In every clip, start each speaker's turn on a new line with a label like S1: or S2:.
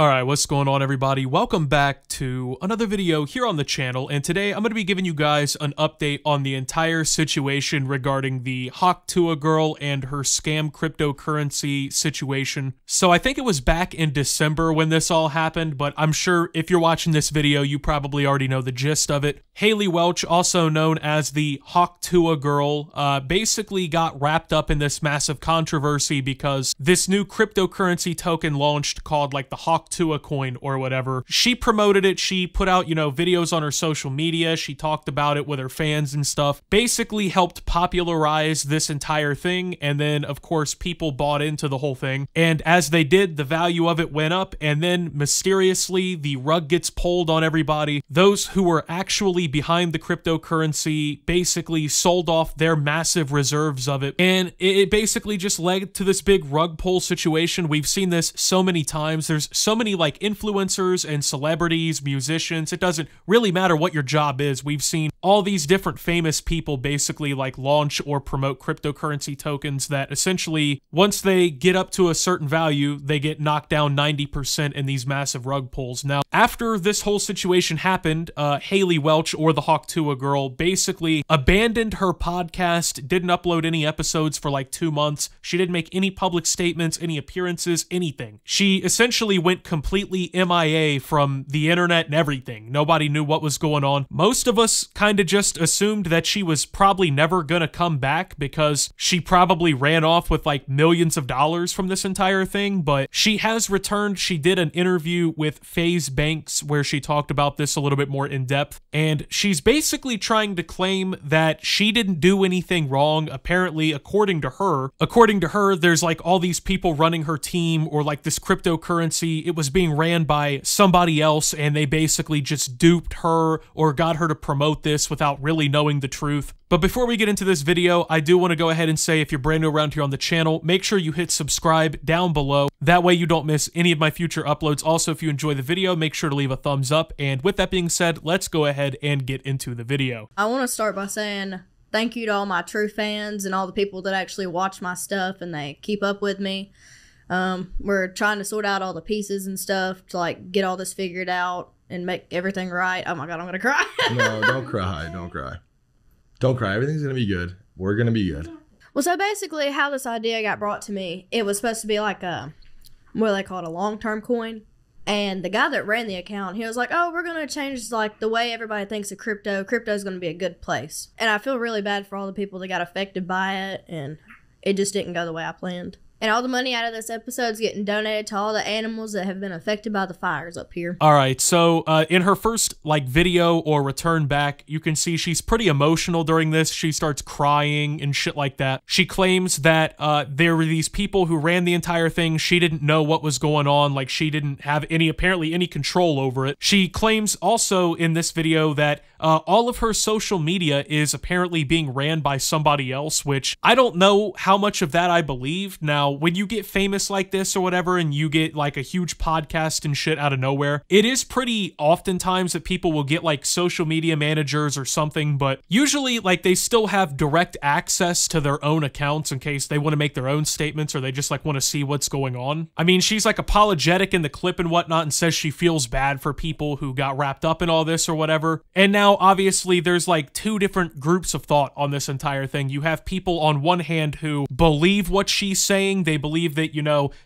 S1: Alright, what's going on everybody? Welcome back to another video here on the channel, and today I'm going to be giving you guys an update on the entire situation regarding the Hawk Tuah girl and her scam cryptocurrency situation. So I think it was back in December when this all happened, but I'm sure if you're watching this video, you probably already know the gist of it. Hailey Welch, also known as the Hawk Tuah girl, basically got wrapped up in this massive controversy because this new cryptocurrency token launched called like the Hawk Tuah coin or whatever. She promoted it, she put out, videos on her social media, she talked about it with her fans and stuff, basically helped popularize this entire thing, and then of course people bought into the whole thing, and as they did, the value of it went up, and then mysteriously the rug gets pulled on everybody. Those who were actually behind the cryptocurrency basically sold off their massive reserves of it, and it basically just led to this big rug pull situation. We've seen this so many times. There's so many like influencers and celebrities, musicians, it doesn't really matter what your job is. We've seen all these different famous people basically like launch or promote cryptocurrency tokens that essentially once they get up to a certain value, they get knocked down 90% in these massive rug pulls. Now, after this whole situation happened, Hailey Welch, or the Hawk Tuah girl, basically abandoned her podcast, didn't upload any episodes for like 2 months. She didn't make any public statements, any appearances, anything. She essentially went completely MIA from the internet and everything. Nobody knew what was going on. Most of us kind of just assumed that she was probably never gonna come back because she probably ran off with like millions of dollars from this entire thing, but she has returned. She did an interview with FaZe Banks where she talked about this a little bit more in depth, and she's basically trying to claim that she didn't do anything wrong. Apparently, according to her, there's like all these people running her team, or like this cryptocurrency, it was being ran by somebody else, and they basically just duped her or got her to promote this without really knowing the truth. But before we get into this video, I do want to go ahead and say, if you're brand new around here on the channel, make sure you hit subscribe down below. That way you don't miss any of my future uploads. Also, if you enjoy the video, make sure to leave a thumbs up. And with that being said, let's go ahead and get into the video.
S2: I want to start by saying thank you to all my true fans and all the people that actually watch my stuff and they keep up with me. We're trying to sort out all the pieces and stuff to like get all this figured out and make everything right. Oh my God, I'm gonna cry.
S3: No, don't cry. Don't cry. Don't cry. Everything's going to be good. We're going to be good.
S2: Well, so basically how this idea got brought to me, it was supposed to be like a, what do they call it, a long-term coin. And the guy that ran the account, he was like, oh, we're going to change like the way everybody thinks of crypto. Crypto is going to be a good place. And I feel really bad for all the people that got affected by it. And it just didn't go the way I planned. And all the money out of this episode is getting donated to all the animals that have been affected by the fires up here. All
S1: right, so in her first like video or return back, you can see she's pretty emotional during this. She starts crying and shit like that. She claims that there were these people who ran the entire thing. She didn't know what was going on. Like, she didn't have apparently any control over it. She claims also in this video that all of her social media is apparently being ran by somebody else, which I don't know how much of that I believe. Now, when you get famous like this or whatever, and you get like a huge podcast and shit out of nowhere, it is pretty oftentimes that people will get like social media managers or something, but usually like they still have direct access to their own accounts in case they want to make their own statements or they just like want to see what's going on. I mean, she's like apologetic in the clip and whatnot and says she feels bad for people who got wrapped up in all this or whatever. And now obviously there's like two different groups of thought on this entire thing. You have people on one hand who believe what she's saying. They believe that,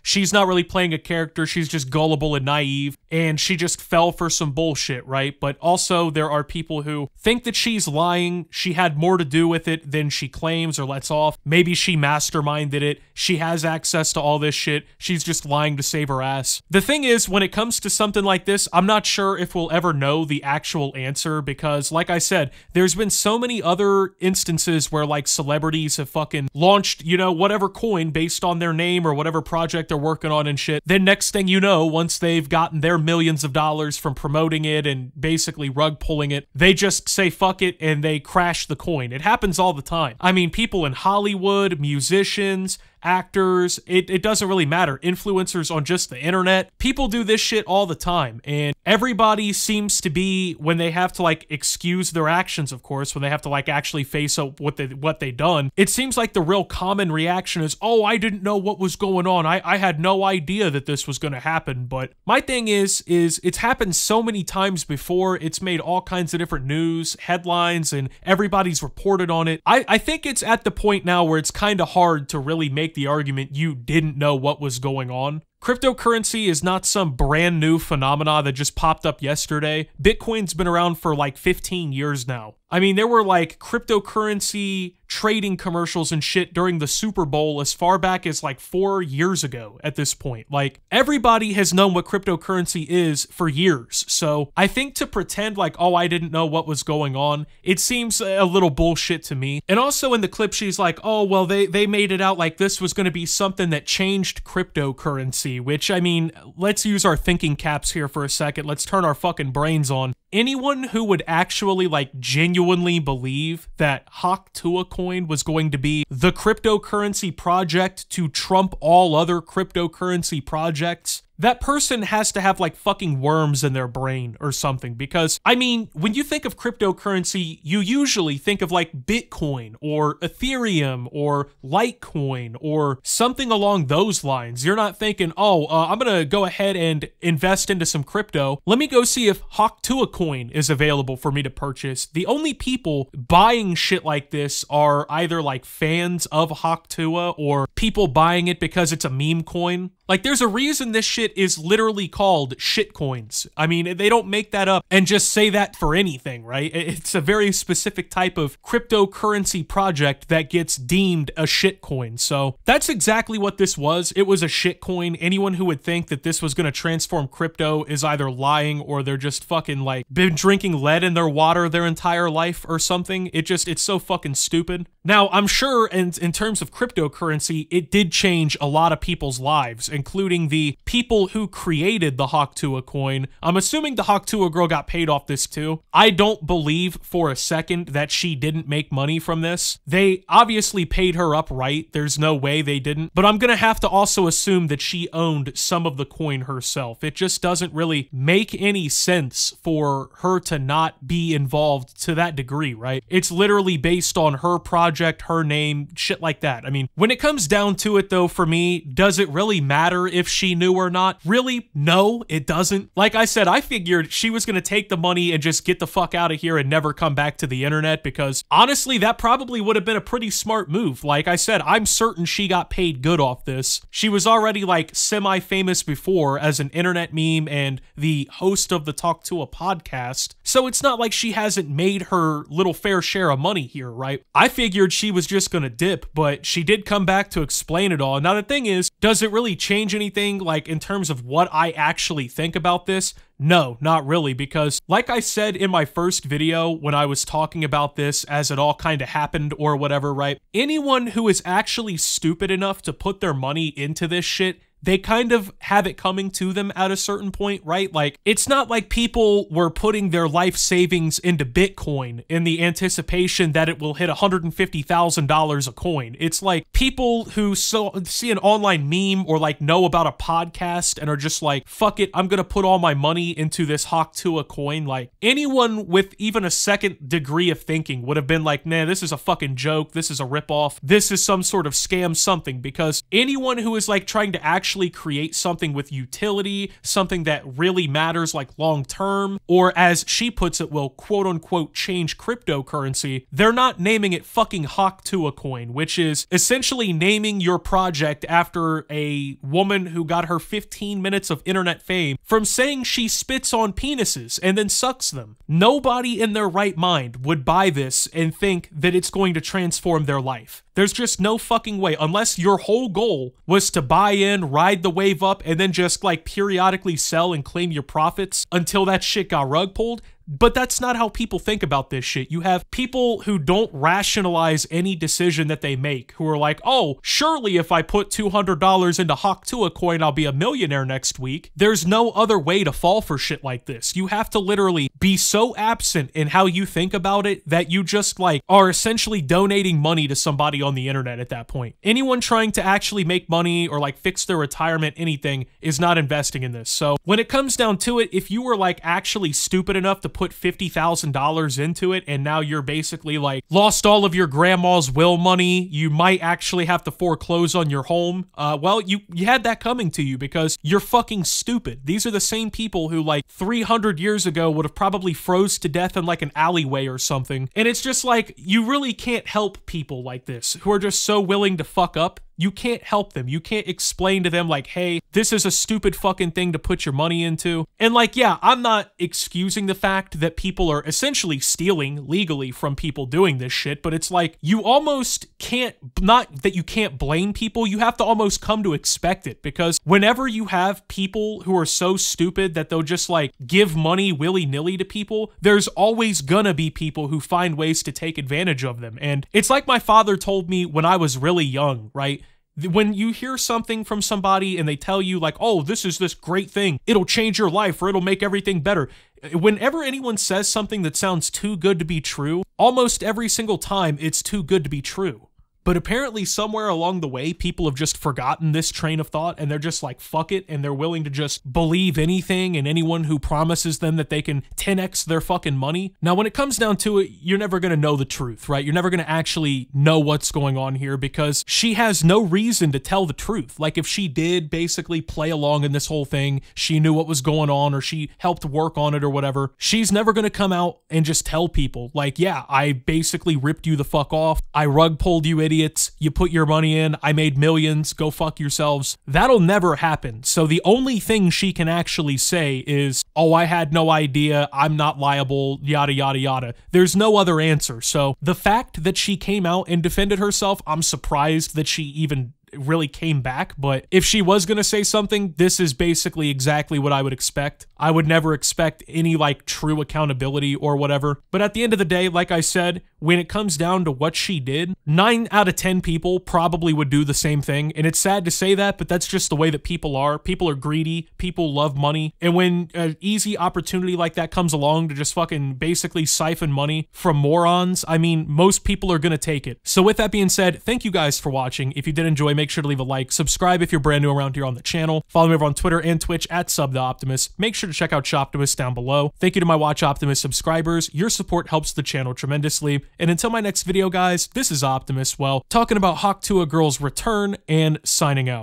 S1: she's not really playing a character, she's just gullible and naive, and she just fell for some bullshit, right? But also there are people who think that she's lying, she had more to do with it than she claims or lets off. Maybe she masterminded it, she has access to all this shit, she's just lying to save her ass. The thing is, when it comes to something like this, I'm not sure if we'll ever know the actual answer because, like I said, there's been so many other instances where like celebrities have fucking launched, whatever coin based on their name or whatever project they're working on and shit. Then next thing you know, once they've gotten their millions of dollars from promoting it and basically rug pulling it, they just say fuck it and they crash the coin. It happens all the time. I mean, people in Hollywood, musicians, actors, it doesn't really matter. Influencers on just the internet. People do this shit all the time, and everybody seems to be, when they have to like excuse their actions, of course, when they have to like actually face up what they done, it seems like the real common reaction is, oh, I didn't know what was going on. I had no idea that this was going to happen. But my thing is it's happened so many times before. It's made all kinds of different news headlines and everybody's reported on it. I think it's at the point now where it's kind of hard to really make the argument you didn't know what was going on. Cryptocurrency is not some brand new phenomena that just popped up yesterday. Bitcoin's been around for like 15 years now. I mean, there were like cryptocurrency trading commercials and shit during the Super Bowl as far back as like 4 years ago at this point. Like, everybody has known what cryptocurrency is for years. So I think to pretend like, oh, I didn't know what was going on, it seems a little bullshit to me. And also in the clip, she's like, oh, well, they made it out like this was going to be something that changed cryptocurrency, which, I mean, let's use our thinking caps here for a second. Let's turn our fucking brains on. Anyone who would actually like genuinely believe that Hawk Tuah coin was going to be the cryptocurrency project to trump all other cryptocurrency projects, that person has to have like fucking worms in their brain or something, because I mean, when you think of cryptocurrency, you usually think of like Bitcoin or Ethereum or Litecoin or something along those lines. You're not thinking, oh, I'm gonna go ahead and invest into some crypto. Let me go see if Hawk Tuah coin is available for me to purchase. The only people buying shit like this are either like fans of Hawk Tuah or people buying it because it's a meme coin. Like, there's a reason this shit is literally called shitcoins. I mean, they don't make that up and just say that for anything, right? It's a very specific type of cryptocurrency project that gets deemed a shitcoin. So that's exactly what this was. It was a shitcoin. Anyone who would think that this was going to transform crypto is either lying or they're just fucking like been drinking lead in their water their entire life or something. It's so fucking stupid. Now, I'm sure in terms of cryptocurrency, it did change a lot of people's lives, including the people who created the Hawk Tuah coin. I'm assuming the Hawk Tuah girl got paid off this too. I don't believe for a second that she didn't make money from this. They obviously paid her up right. There's no way they didn't. But I'm gonna have to also assume that she owned some of the coin herself. It just doesn't really make any sense for her to not be involved to that degree, right? It's literally based on her project, her name, shit like that. I mean, when it comes down to it though, for me, does it really matter if she knew or not? Really? No, it doesn't. Like I said, I figured she was going to take the money and just get the fuck out of here and never come back to the internet, because honestly, that probably would have been a pretty smart move. Like I said, I'm certain she got paid good off this. She was already like semi-famous before as an internet meme and the host of the Talk to a podcast. So it's not like she hasn't made her little fair share of money here, right? I figured she was just going to dip, but she did come back to explain it all. Now the thing is, does it really change anything like in terms of what I actually think about this? No, not really, because like I said in my first video when I was talking about this as it all kind of happened or whatever, right? Anyone who is actually stupid enough to put their money into this shit, they kind of have it coming to them at a certain point, right? Like, it's not like people were putting their life savings into Bitcoin in the anticipation that it will hit $150,000 a coin. It's like people who see an online meme or like know about a podcast and are just like, fuck it, I'm gonna put all my money into this Hawk Tuah coin. Like, anyone with even a second degree of thinking would have been like, nah, this is a fucking joke, this is a ripoff, this is some sort of scam something, because anyone who is like trying to actually create something with utility, something that really matters like long term, or as she puts it, will quote unquote change cryptocurrency, they're not naming it fucking Hawk Tuah coin, which is essentially naming your project after a woman who got her 15 minutes of internet fame from saying she spits on penises and then sucks them. Nobody in their right mind would buy this and think that it's going to transform their life. There's just no fucking way, unless your whole goal was to buy in, ride the wave up, and then just like periodically sell and claim your profits until that shit got rug pulled. But that's not how people think about this shit. You have people who don't rationalize any decision that they make, who are like, oh, surely if I put $200 into Hawk Tuah coin, I'll be a millionaire next week. There's no other way to fall for shit like this. You have to literally be so absent in how you think about it that you just like are essentially donating money to somebody on the internet at that point. Anyone trying to actually make money or like fix their retirement, anything, is not investing in this. So when it comes down to it, if you were like actually stupid enough to put $50,000 into it and now you're basically like lost all of your grandma's will money, you might actually have to foreclose on your home. Well, you had that coming to you because you're fucking stupid. These are the same people who like 300 years ago would have probably froze to death in like an alleyway or something. And it's just like, you really can't help people like this who are just so willing to fuck up. You can't help them. You can't explain to them like, hey, this is a stupid fucking thing to put your money into. And like, yeah, I'm not excusing the fact that people are essentially stealing legally from people doing this shit, but it's like, you almost can't, not that you can't blame people, you have to almost come to expect it, because whenever you have people who are so stupid that they'll just like give money willy-nilly to people, there's always gonna be people who find ways to take advantage of them. And it's like my father told me when I was really young, right? When you hear something from somebody and they tell you like, oh, this is this great thing, it'll change your life or it'll make everything better. Whenever anyone says something that sounds too good to be true, almost every single time it's too good to be true. But apparently somewhere along the way, people have just forgotten this train of thought and they're just like, fuck it. And they're willing to just believe anything and anyone who promises them that they can 10x their fucking money. Now, when it comes down to it, you're never going to know the truth, right? You're never going to actually know what's going on here because she has no reason to tell the truth. Like if she did basically play along in this whole thing, she knew what was going on or she helped work on it or whatever, she's never going to come out and just tell people like, yeah, I basically ripped you the fuck off. I rug pulled you idiots. You put your money in, I made millions, go fuck yourselves. That'll never happen. So the only thing she can actually say is, oh, I had no idea, I'm not liable, yada, yada, yada. There's no other answer. So the fact that she came out and defended herself, I'm surprised that she even really came back. But if she was going to say something, this is basically exactly what I would expect. I would never expect any like true accountability or whatever. But at the end of the day, like I said, when it comes down to what she did, 9 out of 10 people probably would do the same thing. And it's sad to say that, but that's just the way that people are. People are greedy. People love money. And when an easy opportunity like that comes along to just fucking basically siphon money from morons, I mean, most people are going to take it. So with that being said, thank you guys for watching. If you did enjoy, make sure to leave a like, subscribe if you're brand new around here on the channel, follow me over on Twitter and Twitch at SubTheOptimus. Make sure to check out Optimus down below. Thank you to my Watch Optimus subscribers. Your support helps the channel tremendously. And until my next video, guys, this is Optimus, well, talking about Hawk Tuah Girl's return and signing out.